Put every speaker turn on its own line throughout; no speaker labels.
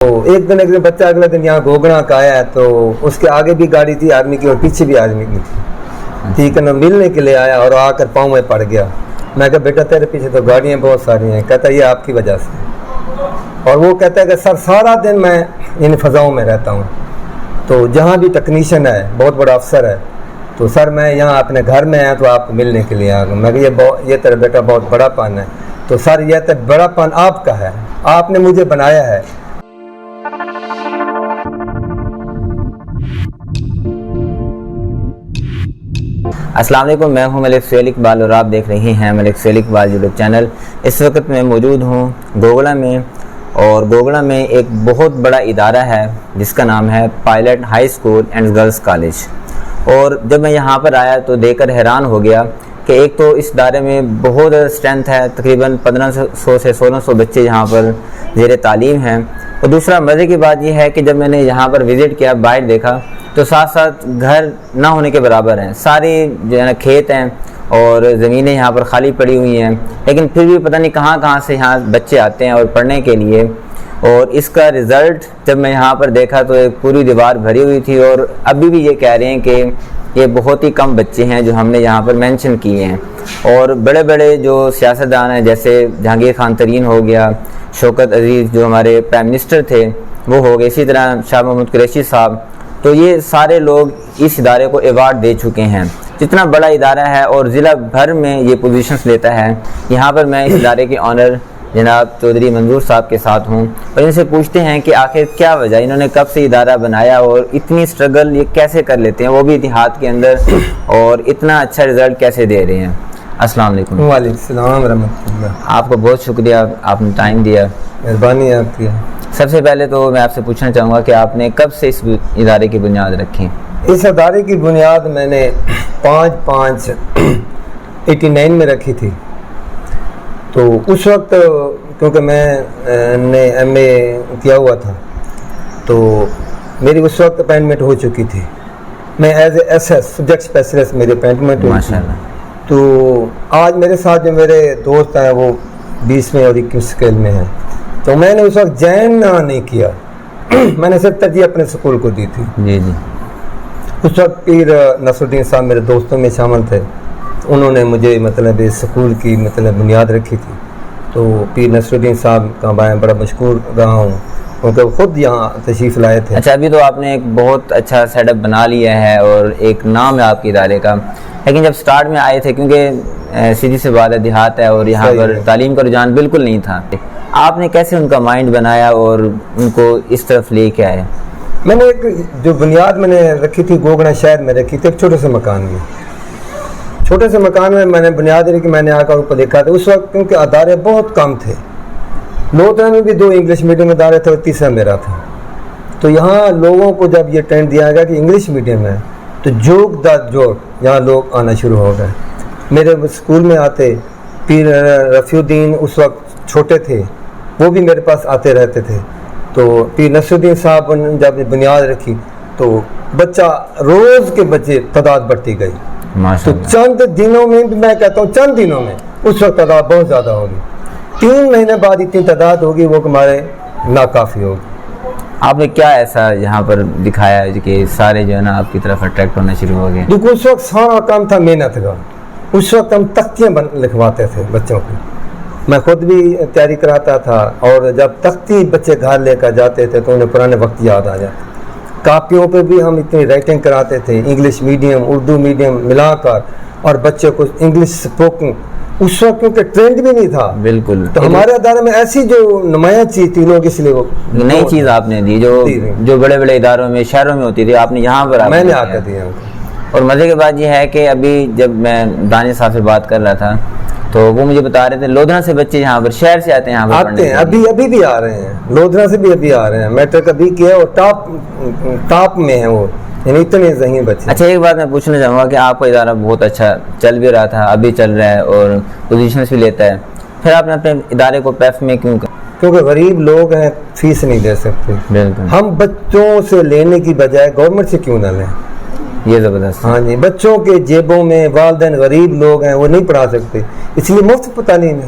تو ایک دن بچہ اگلا دن یہاں گوگڑا کا آیا تو اس کے آگے بھی گاڑی تھی آدمی کی اور پیچھے بھی آدمی کی تھی، ٹھیک ہے نا، ملنے کے لیے آیا اور آ کر پاؤں میں پڑ گیا. میں کہا بیٹا تیرے پیچھے تو گاڑیاں بہت ساری ہیں. کہتا یہ آپ کی وجہ سے. اور وہ کہتا ہے کہ سر سارا دن میں ان فضاؤں میں رہتا ہوں، تو جہاں بھی ٹیکنیشین ہے بہت بڑا افسر ہے، تو سر میں یہاں اپنے گھر میں آیا تو آپ کو ملنے کے لیے آ گیا. میں کہ یہ تیرا بیٹا بہت بڑا پن ہے. تو سر یہ تو بڑا پن آپ کا ہے، آپ نے مجھے بنایا ہے.
السلام علیکم، میں ہوں ملک سہیل اقبال اور آپ دیکھ رہے ہیں ملک سہیل اقبال یوٹیوب چینل. اس وقت میں موجود ہوں گوگڑا میں، اور گوگڑا میں ایک بہت بڑا ادارہ ہے جس کا نام ہے pilot high school and girls college. اور جب میں یہاں پر آیا تو دیکھ کر حیران ہو گیا کہ ایک تو اس ادارے میں بہت اسٹرینتھ ہے، تقریباً 1500 سے 1600 بچے یہاں پر زیر تعلیم ہیں. اور دوسرا مزے کی بات یہ ہے کہ جب میں نے یہاں پر وزٹ کیا، باہر دیکھا تو ساتھ ساتھ گھر نہ ہونے کے برابر ہیں. ساری جو ہے نا کھیت ہیں اور زمینیں یہاں پر خالی پڑی ہوئی ہیں، لیکن پھر بھی پتہ نہیں کہاں سے یہاں بچے آتے ہیں اور پڑھنے کے لیے. اور اس کا رزلٹ جب میں یہاں پر دیکھا تو ایک پوری دیوار بھری ہوئی تھی. اور ابھی بھی یہ کہہ رہے ہیں کہ یہ بہت ہی کم بچے ہیں جو ہم نے یہاں پر مینشن کیے ہیں. اور بڑے بڑے جو سیاستدان ہیں جیسے جہانگیر خان ترین ہو گیا، شوکت عزیز جو ہمارے پرائم منسٹر تھے وہ ہو گئے، اسی طرح شاہ محمود قریشی صاحب، تو یہ سارے لوگ اس ادارے کو ایوارڈ دے چکے ہیں. جتنا بڑا ادارہ ہے اور ضلع بھر میں یہ پوزیشنز لیتا ہے. یہاں پر میں اس ادارے کے آنر جناب چودھری منظور صاحب کے ساتھ ہوں اور ان سے پوچھتے ہیں کہ آخر کیا وجہ، انہوں نے کب سے ادارہ بنایا اور اتنی سٹرگل یہ کیسے کر لیتے ہیں، وہ بھی دیہات کے اندر، اور اتنا اچھا رزلٹ کیسے دے رہے ہیں. السلام علیکم.
وعلیکم السلام ورحمۃ اللہ.
آپ کو بہت شکریہ، آپ نے ٹائم دیا.
مہربانی آپ کی.
سب سے پہلے تو میں آپ سے پوچھنا چاہوں گا کہ آپ نے کب سے اس ادارے کی بنیاد رکھی؟
اس ادارے کی بنیاد میں نے 5/5/89 میں رکھی تھی. تو اس وقت کیونکہ میں نے MA کیا ہوا تھا تو میری اس وقت اپائنٹمنٹ ہو چکی تھی. میں as a SS subject specialist میری اپائنٹمنٹ ہوئی تھی. تو آج میرے ساتھ جو میرے دوست ہیں وہ 20ویں اور 21 اسکیل میں ہیں. تو میں نے اس وقت جین نہیں کیا، میں نے صرف ترجیح اپنے سکول کو دی تھی.
جی.
اس وقت پیر نصر الدین صاحب میرے دوستوں میں شامل تھے، انہوں نے مجھے مطلب اس سکول کی مطلب بنیاد رکھی تھی. تو پیر نصر الدین صاحب کا میں بڑا مشکور رہا ہوں کیونکہ خود یہاں تشریف لائے تھے.
اچھا، ابھی تو آپ نے ایک بہت اچھا سیٹ اپ بنا لیا ہے اور ایک نام ہے آپ کے ادارے کا، لیکن جب سٹارٹ میں آئے تھے، کیونکہ سیدھی سے بات ہے دیہات ہے اور یہاں پر تعلیم کا رجحان بالکل نہیں تھا، آپ نے کیسے ان کا مائنڈ بنایا اور ان کو اس طرف لے کے آئے؟
میں نے ایک جو بنیاد میں نے رکھی تھی گوگڑا شہر میں رکھی تھی، ایک چھوٹے سے مکان میں میں نے بنیاد رکھی. میں نے آ کر اوپر دیکھا تھا اس وقت کیونکہ ادارے بہت کم تھے. لودھا میں بھی 2 انگلش میڈیم ادارے تھے اور تیسرا میرا تھا. تو یہاں لوگوں کو جب یہ ٹرینڈ دیا گیا کہ انگلش میڈیم ہے تو جوک یہاں لوگ آنا شروع ہو گئے. میرے اسکول میں آتے پیر رفیع الدین اس وقت چھوٹے تھے، وہ بھی میرے پاس آتے رہتے تھے. تو پیر نصر الدین صاحب نے جب بنیاد رکھی تو بچہ روز کے بچے تعداد بڑھتی گئی. تو چند دنوں میں بھی، میں کہتا ہوں چند دنوں میں اس وقت تعداد بہت زیادہ ہوگی. 3 مہینے بعد اتنی تعداد ہوگی وہ ہمارے ناکافی ہوگی.
آپ نے کیا ایسا یہاں پر دکھایا کہ سارے جو ہے نا آپ کی طرف اٹریکٹ ہونا شروع ہو گئے؟
دیکھو اس وقت سارا کام تھا محنت کا. اس وقت ہم تختیاں لکھواتے تھے بچوں کو، میں خود بھی تیاری کراتا تھا. اور جب تختی بچے گھر لے کر جاتے تھے تو انہیں پرانے وقت یاد آ جاتے. کاپیوں پہ بھی ہم اتنی رائٹنگ کراتے تھے، انگلش میڈیم اردو میڈیم ملا کر، اور بچے کو انگلش اسپوکن. اس وقت کیونکہ ٹرینڈ بھی نہیں تھا بالکل، تو ہمارے ادارے میں ایسی جو نمایاں چیز تھی لوگ، اس لیے وہ
نئی چیز آپ نے دی جو بڑے بڑے اداروں میں شہروں میں ہوتی تھی، آپ نے یہاں پر
میں نے آ کر دیا.
اور مزے کی بات یہ ہے کہ ابھی جب میں دانش صاحب سے بات کر رہا تھا تو وہ مجھے بتا رہے تھے لودھنا سے بچے یہاں پر شہر سے آتے ہیں، یہاں پر
ابھی بھی آ رہے ہیں. لودھنا سے بھی ابھی آ رہے ہیں. میٹرک ابھی کیا اور ٹاپ میں ہیں وہ، یعنی اتنے ذہین بچے.
اچھا، ایک بات میں پوچھنا چاہوں گا کہ آپ کا ادارہ بہت اچھا چل بھی رہا تھا، ابھی چل رہا ہے اور پوزیشنز بھی لیتا ہے، پھر آپ نے اپنے ادارے کو پیف میں کیوں کہا؟
کیونکہ غریب لوگ ہیں، فیس نہیں دے سکتے.
بالکل.
ہم بچوں سے لینے کی بجائے گورنمنٹ سے کیوں نہ لیں؟
یہ زبردست.
ہاں جی، بچوں کے جیبوں میں والدین غریب لوگ ہیں، وہ نہیں پڑھا سکتے، اس لیے مفت تعلیم ہے.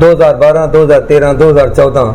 2012, 2013, 2014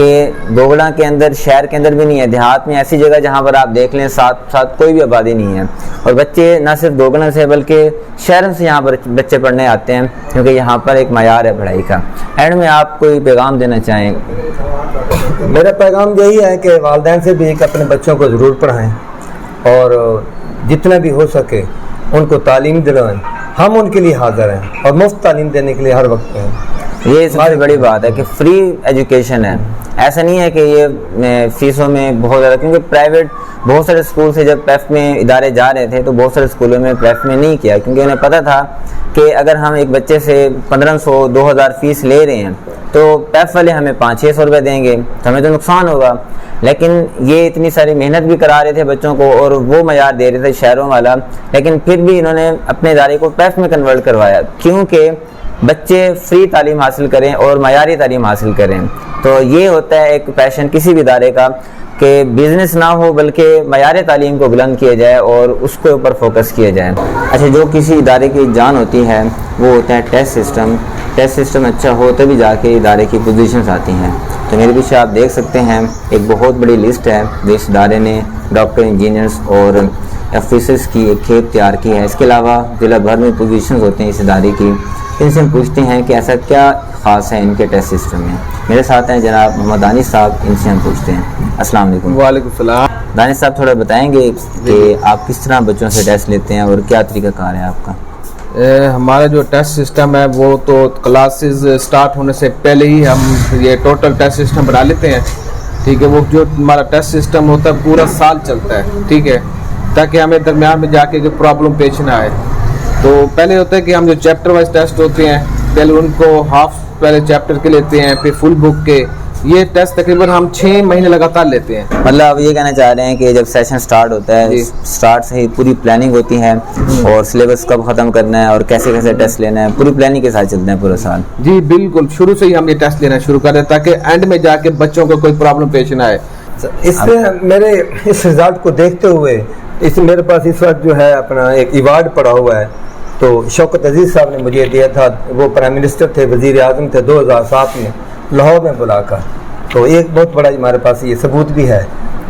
کہ گوگڑا کے اندر شہر کے اندر بھی نہیں ہے، دیہات میں ایسی جگہ جہاں پر آپ دیکھ لیں ساتھ کوئی بھی آبادی نہیں ہے، اور بچے نہ صرف گوگڑا سے بلکہ شہروں سے یہاں پر بچے پڑھنے آتے ہیں کیونکہ یہاں پر ایک معیار ہے پڑھائی کا۔ اینڈ میں آپ کوئی پیغام دینا چاہیں؟
میرا پیغام یہی ہے کہ والدین سے بھی کہ اپنے بچوں کو ضرور پڑھائیں اور جتنا بھی ہو سکے ان کو تعلیم دلائیں، ہم ان کے لیے حاضر ہیں اور مفت تعلیم دینے کے لیے ہر وقت ہیں۔
یہ سب سے بڑی بات ہے کہ فری ایجوکیشن ہے، ایسا نہیں ہے کہ یہ فیسوں میں بہت زیادہ، کیونکہ پرائیویٹ بہت سارے اسکول سے جب پیف میں ادارے جا رہے تھے تو بہت سارے اسکولوں میں پیف میں نہیں کیا، کیونکہ انہیں پتہ تھا کہ اگر ہم ایک بچے سے 1500 2000 فیس لے رہے ہیں تو پیف والے ہمیں 500-600 روپے دیں گے تو ہمیں تو نقصان ہوگا، لیکن یہ اتنی ساری محنت بھی کرا رہے تھے بچوں کو اور وہ معیار دے رہے تھے شہروں والا، لیکن پھر بھی انہوں نے اپنے ادارے کو پیف میں کنورٹ کروایا کیونکہ بچے فری تعلیم حاصل کریں اور معیاری تعلیم حاصل کریں۔ تو یہ ہوتا ہے ایک پیشن کسی بھی ادارے کا کہ بزنس نہ ہو بلکہ معیار تعلیم کو بلند کیا جائے اور اس کے اوپر فوکس کیا جائے۔ اچھا، جو کسی ادارے کی جان ہوتی ہے وہ ہوتا ہے ٹیسٹ سسٹم۔ ٹیسٹ سسٹم اچھا ہو تبھی جا کے ادارے کی پوزیشنز آتی ہیں۔ تو میرے پیچھے آپ دیکھ سکتے ہیں ایک بہت بڑی لسٹ ہے جو اس ادارے نے ڈاکٹر، انجینئرز اور آفیسرز کی ایک کھیپ تیار کی ہے۔ اس کے علاوہ ضلع بھر میں پوزیشنز ہوتے ہیں اس ادارے کی، ان سے ہم پوچھتے ہیں کہ ایسا کیا خاص ہے ان کے ٹیسٹ سسٹم میں۔ میرے ساتھ ہیں جناب محمد دانش صاحب، ان سے ہم پوچھتے ہیں۔ السلام علیکم۔
وعلیکم السلام۔
دانش صاحب تھوڑا بتائیں گے کہ آپ کس طرح بچوں سے ٹیسٹ لیتے ہیں اور کیا طریقہ کار ہے آپ کا؟
ہمارا جو ٹیسٹ سسٹم ہے وہ تو کلاسز سٹارٹ ہونے سے پہلے ہی ہم یہ ٹوٹل ٹیسٹ سسٹم بنا لیتے ہیں، ٹھیک ہے۔ وہ جو ہمارا ٹیسٹ سسٹم ہوتا ہے پورا سال چلتا ہے، ٹھیک ہے، تاکہ ہمیں درمیان میں جا کے پرابلم پیش نہ آئے۔ تو پہلے ہوتا ہے کہ ہم جو چیپٹر وائز ٹیسٹ ہوتے ہیں پہلے ان کو ہاف پہلے چیپٹر کے لیتے ہیں، پھر فل بک کے۔ یہ ٹیسٹ تقریباً ہم 6 مہینے لگاتار لیتے ہیں۔
مطلب آپ یہ کہنا چاہ رہے ہیں کہ جب سیشن سٹارٹ ہوتا ہے سٹارٹ سے ہی پوری پلاننگ ہوتی ہے اور سلیبس کب ختم کرنا ہے اور کیسے کیسے ٹیسٹ لینا ہے، پوری پلاننگ کے ساتھ چلتے ہیں پورا سال؟
جی بالکل، شروع سے ہی ہم یہ ٹیسٹ لینا شروع کر دیں تاکہ اینڈ میں جا کے بچوں کو کوئی پرابلم پیش نہ آئے۔
اس سے میرے اس رزلٹ کو دیکھتے ہوئے میرے پاس اس وقت جو ہے اپنا ایک ایوارڈ پڑا ہوا ہے، تو شوکت عزیز صاحب نے مجھے دیا تھا، وہ پرائم منسٹر تھے، وزیر اعظم تھے 2007 میں لاہور میں بلا کر، تو ایک بہت بڑا ہمارے پاس یہ ثبوت بھی ہے۔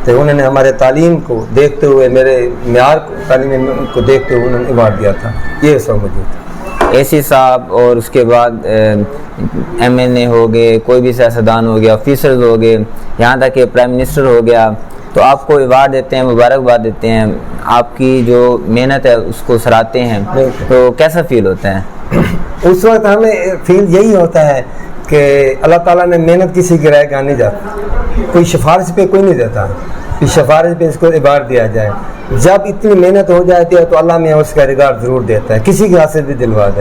تو انہوں نے ہمارے تعلیم کو دیکھتے ہوئے، میرے معیار کو تعلیم کو دیکھتے ہوئے انہوں نے ایوارڈ دیا تھا، یہ سب موجود تھا۔
اے سی صاحب اور اس کے بعد ایم این اے ہو گئے، کوئی بھی سیاستدان ہو گیا، آفیسرز ہو گئے، یہاں تک کہ پرائم منسٹر ہو گیا، تو آپ کو ایوارڈ دیتے ہیں، مبارکباد دیتے ہیں، آپ کی جو محنت ہے اس کو سراہتے ہیں، تو کیسا فیل ہوتا ہے؟
اس وقت ہمیں فیل یہی ہوتا ہے کہ اللہ تعالیٰ نے محنت کسی کی رائے کا نہیں جاتی، کوئی سفارش پہ کوئی نہیں دیتا کہ سفارش پہ اس کو ایوارڈ دیا جائے۔ جب اتنی محنت ہو جاتی ہے تو اللہ میں اس کا ریگارڈ ضرور دیتا ہے، کسی کے ہاتھ سے بھی دلوا دے،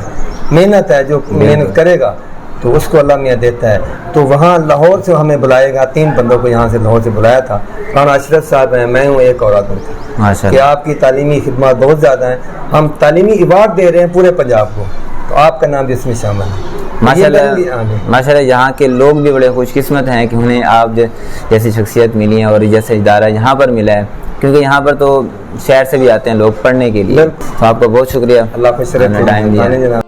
محنت ہے جو محنت کرے گا تو اس کو اللہ میاں دیتا ہے۔ تو وہاں لاہور سے ہمیں بلائے گا، 3 بندوں کو یہاں سے لاہور سے بلایا تھا، رانا اشرف صاحب ہیں، میں ہوں، ایک اور آدمی تھا، کہ آپ کی تعلیمی خدمات بہت زیادہ ہیں، ہم تعلیمی ایوارڈ دے رہے ہیں پورے پنجاب کو، تو آپ کا نام بھی اس میں شامل ہے۔
ماشاءاللہ یہاں کے لوگ بھی بڑے خوش قسمت ہیں کہ انہیں آپ جیسی شخصیت ملی ہے اور جیسے ادارہ یہاں پر ملا ہے، کیونکہ یہاں پر تو شہر سے بھی آتے ہیں لوگ پڑھنے کے لیے۔ تو آپ کا بہت شکریہ،
اللہ خوش رکھے،
ٹائم دیا۔